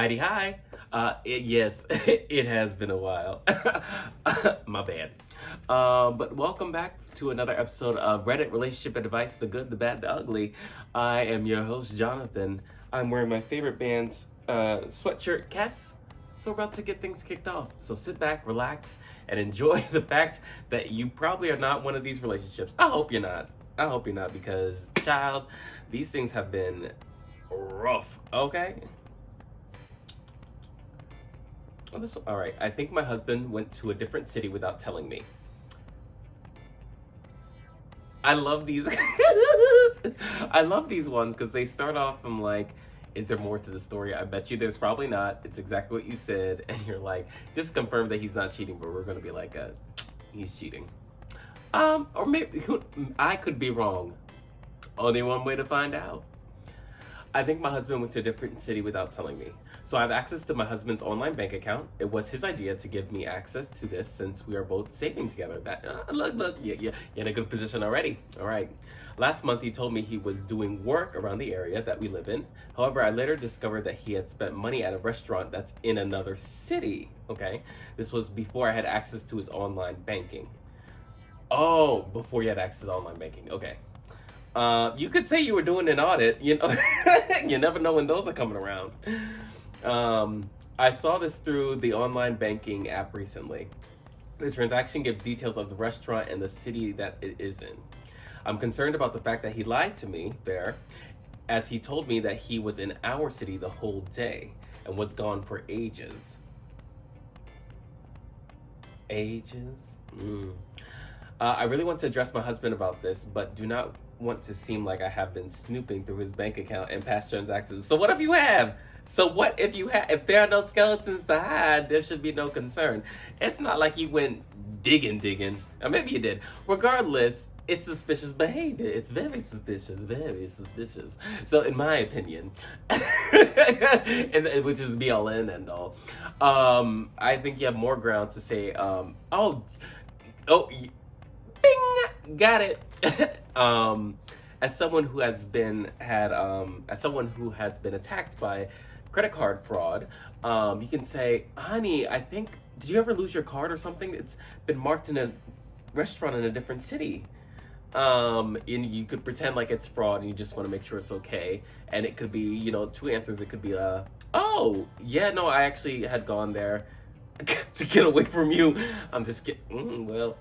Heidi, hi. Yes, it has been a while. My bad. But welcome back to another episode of Reddit Relationship Advice, the good, the bad, the ugly. I am your host, Jonathan. I'm wearing my favorite band's sweatshirt, Kess. So we're about to get things kicked off. So sit back, relax, and enjoy the fact that you probably are not one of these relationships. I hope you're not. I hope you're not because, child, these things have been rough, okay? All right, I think my husband went to a different city without telling me. I love these. I love these ones because they start off from like, is there more to the story? I bet you there's probably not. It's exactly what you said. And you're like, just confirm that he's not cheating, but we're going to be like, he's cheating. Or maybe, I could be wrong. Only one way to find out. I think my husband went to a different city without telling me. So I have access to my husband's online bank account. It was his idea to give me access to this since we are both saving together. Look, you're in a good position already. All right. Last month, he told me he was doing work around the area that we live in. However, I later discovered that he had spent money at a restaurant that's in another city. Okay. This was before I had access to his online banking. Oh, before you had access to online banking. Okay. You could say you were doing an audit, you know. You never know when those are coming around. I saw this through the online banking app recently. The transaction gives details of the restaurant and the city that it is in. I'm concerned about the fact that he lied to me there, as he told me that he was in our city the whole day and was gone for ages. Ages? I really want to address my husband about this, but do not want to seem like I have been snooping through his bank account and past transactions. So what if you have? So what if you have? If there are no skeletons to hide, there should be no concern. It's not like you went digging. Or maybe you did. Regardless, it's suspicious behavior. It's very suspicious. So in my opinion, and which is be all in and all, I think you have more grounds to say, bing, got it. As someone who has been attacked by credit card fraud, you can say, honey, I think, did you ever lose your card or something? It's been marked in a restaurant in a different city. And you could pretend like it's fraud and you just want to make sure it's okay. And it could be, two answers. It could be, oh, yeah, no, I actually had gone there to get away from you. I'm just kidding. Well,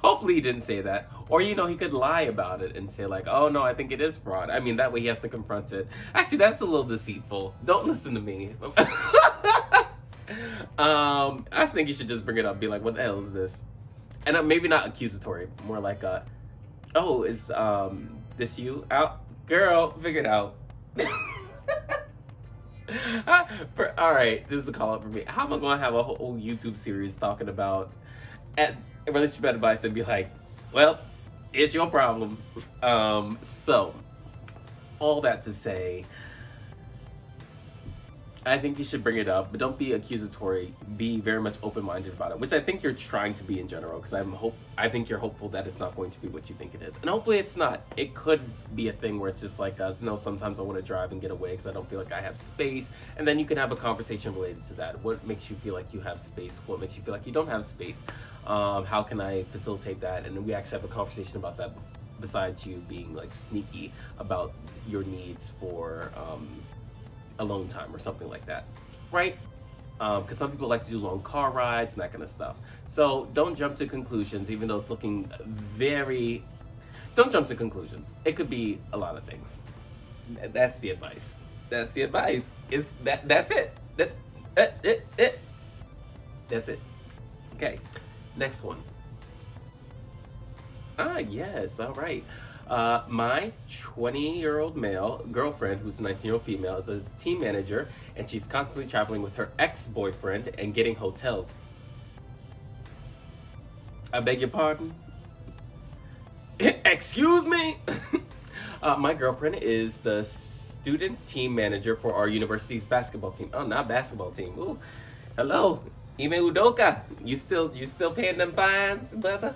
hopefully he didn't say that. Or, he could lie about it and say like, oh no, I think it is fraud. I mean, that way he has to confront it. Actually, that's a little deceitful. Don't listen to me. I just think you should just bring it up. Be like, what the hell is this? And maybe not accusatory. More like, oh, is this you? Out? Girl, figure it out. All right, this is a call up for me. How am I going to have a whole YouTube series talking about relationship advice and be like, well, it's your problem. So all that to say, I think you should bring it up, but don't be accusatory. Be very much open-minded about it, which I think you're trying to be in general, because I think you're hopeful that it's not going to be what you think it is. And hopefully it's not. It could be a thing where it's just like, no, sometimes I want to drive and get away because I don't feel like I have space. And then you can have a conversation related to that. What makes you feel like you have space? What makes you feel like you don't have space? How can I facilitate that? And then we actually have a conversation about that, besides you being like sneaky about your needs for alone time or something like that, right? Because some people like to do long car rides and that kind of stuff. So don't jump to conclusions, even though it's looking very... Don't jump to conclusions. It could be a lot of things. That's the advice. That's the advice. That's it. That's it. Okay, next one. Yes, all right. My 20-year-old male girlfriend, who's a 19-year-old female, is a team manager, and she's constantly traveling with her ex-boyfriend and getting hotels. I beg your pardon? Excuse me? My girlfriend is the student team manager for our university's basketball team. Oh, not basketball team. Ooh, hello. Ime Udoka. You still paying them fines, brother?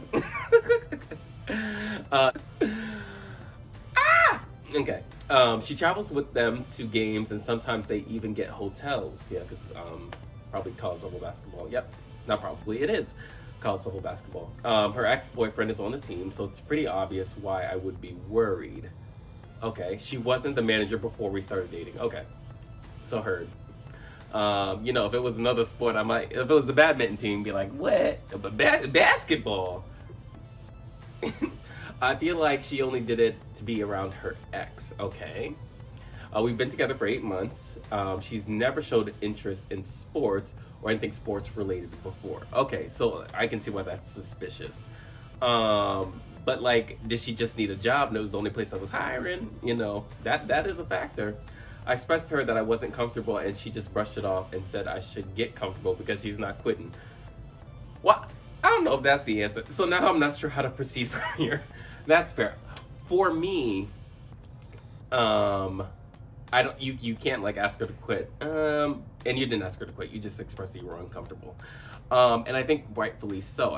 Okay. She travels with them to games, and sometimes they even get hotels. Yeah, because probably college level basketball. Yep, not probably. It is college level basketball. Her ex boyfriend is on the team, so it's pretty obvious why I would be worried. Okay, she wasn't the manager before we started dating. Okay, so heard. You know, if it was another sport, I might. If it was the badminton team, be like, what? But basketball. I feel like she only did it to be around her ex. Okay. We've been together for 8 months. She's never showed interest in sports or anything sports related before. Okay, so I can see why that's suspicious. But like, did she just need a job and it was the only place that was hiring? You know, that is a factor. I expressed to her that I wasn't comfortable and she just brushed it off and said I should get comfortable because she's not quitting. What? I don't know if that's the answer. So now I'm not sure how to proceed from here. That's fair. For me, I don't. You can't like ask her to quit. And you didn't ask her to quit. You just expressed that you were uncomfortable. And I think rightfully so.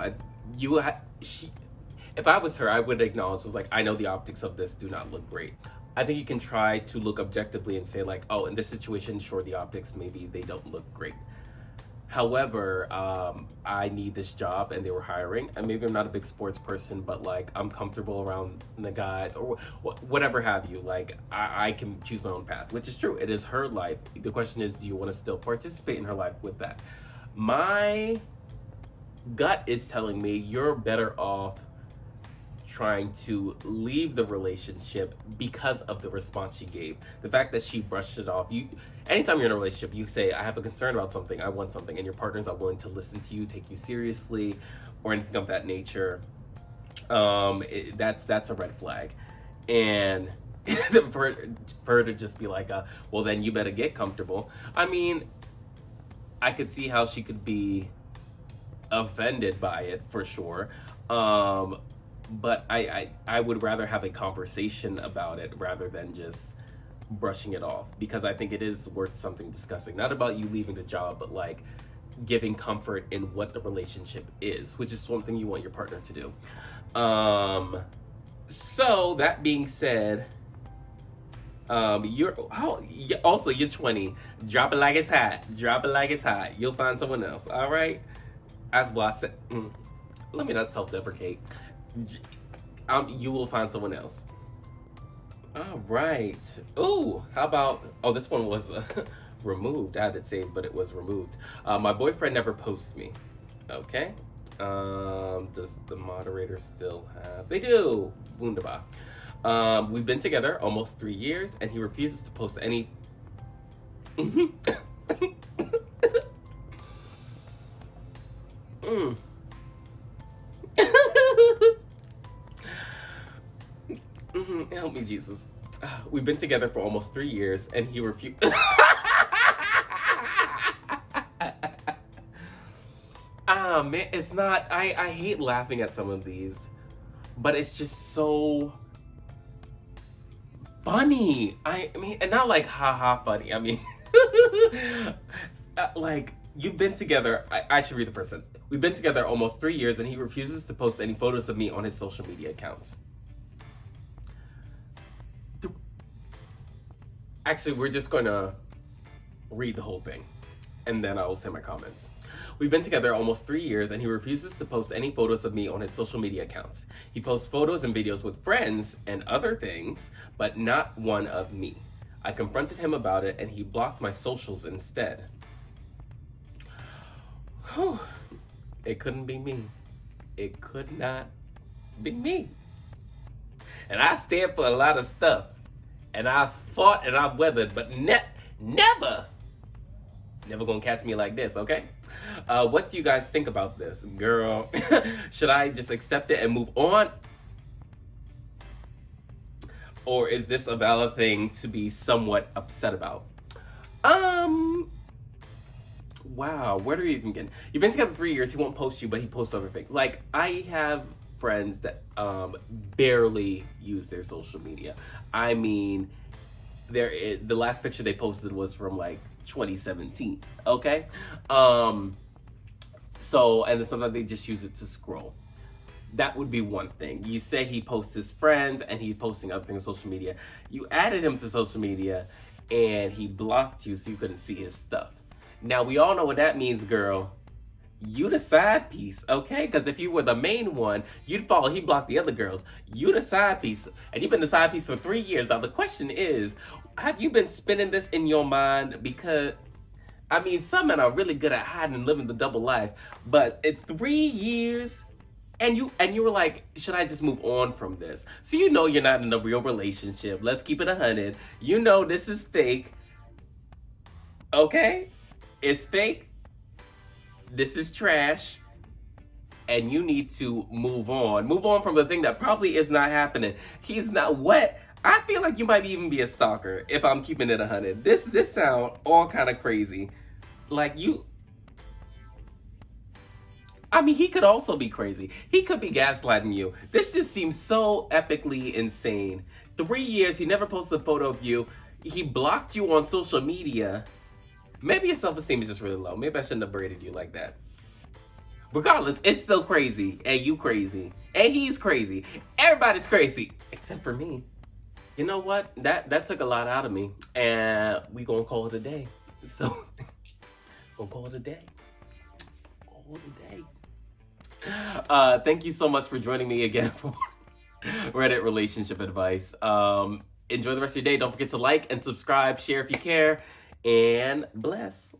If I was her, I would acknowledge, was like, I know the optics of this do not look great. I think you can try to look objectively and say like, oh, in this situation, sure, the optics maybe they don't look great. However, I need this job and they were hiring, and maybe I'm not a big sports person, but like I'm comfortable around the guys or whatever have you. Like I can choose my own path, which is true. It is her life. The question is, do you want to still participate in her life with that? My gut is telling me you're better off trying to leave the relationship because of the response she gave. The fact that she brushed it off. Anytime you're in a relationship, you say, I have a concern about something, I want something, and your partner's not willing to listen to you, take you seriously, or anything of that nature. That's a red flag. And for her to just be like, well, then you better get comfortable. I mean, I could see how she could be offended by it for sure. But I would rather have a conversation about it rather than just brushing it off, because I think it is worth something discussing. Not about you leaving the job, but like giving comfort in what the relationship is, which is something you want your partner to do. So that being said, you're 20. Drop it like it's hot. Drop it like it's hot. You'll find someone else. All right. As well, I said, let me not self-deprecate. You will find someone else. All right. Ooh, how about? Oh, this one was removed. I had it saved, but it was removed. My boyfriend never posts me. Okay. Does the moderator still have? They do. Wunderbar. We've been together almost 3 years, and he refuses to post any. Help me, Jesus. We've been together for almost 3 years, and he refused. Man, it's not. I hate laughing at some of these, but it's just so funny. I mean, and not like haha funny. I mean, like you've been together. I should read the first sentence. We've been together almost 3 years, and he refuses to post any photos of me on his social media accounts. Actually, we're just going to read the whole thing, and then I will say my comments. We've been together almost 3 years, and he refuses to post any photos of me on his social media accounts. He posts photos and videos with friends and other things, but not one of me. I confronted him about it, and he blocked my socials instead. Whew. It couldn't be me. It could not be me. And I stand for a lot of stuff. And I fought and I weathered, but never gonna catch me like this, okay? What do you guys think about this? Girl, should I just accept it and move on? Or is this a valid thing to be somewhat upset about? Wow, where do we even begin? You've been together 3 years, he won't post you, but he posts other things. Like, I have friends that barely use their social media. I mean, the last picture they posted was from like 2017, okay? So, and then sometimes they just use it to scroll. that would be one thing. You say he posts his friends and he's posting other things on social media. You added him to social media and he blocked you so you couldn't see his stuff. Now, we all know what that means, girl. You the side piece, okay? Because if you were the main one, you'd follow. He blocked the other girls. You the side piece. And you've been the side piece for 3 years. Now, the question is, have you been spinning this in your mind? Because, I mean, some men are really good at hiding and living the double life. But in 3 years... And you were like, should I just move on from this? So you know you're not in a real relationship. Let's keep it 100. You know this is fake. Okay? It's fake. This is trash. And you need to move on. Move on from the thing that probably is not happening. He's not what? I feel like you might even be a stalker if I'm keeping it 100. This sound all kind of crazy. Like you... I mean, he could also be crazy. He could be gaslighting you. This just seems so epically insane. 3 years, he never posted a photo of you. He blocked you on social media. Maybe your self-esteem is just really low. Maybe I shouldn't have braided you like that. Regardless, it's still crazy. And you crazy. And he's crazy. Everybody's crazy. Except for me. You know what? That took a lot out of me. And we gonna call it a day. So, we'll call it a day. Call it a day. Thank you so much for joining me again for Reddit relationship advice. Enjoy the rest of your day. Don't forget to like and subscribe, share if you care, and bless.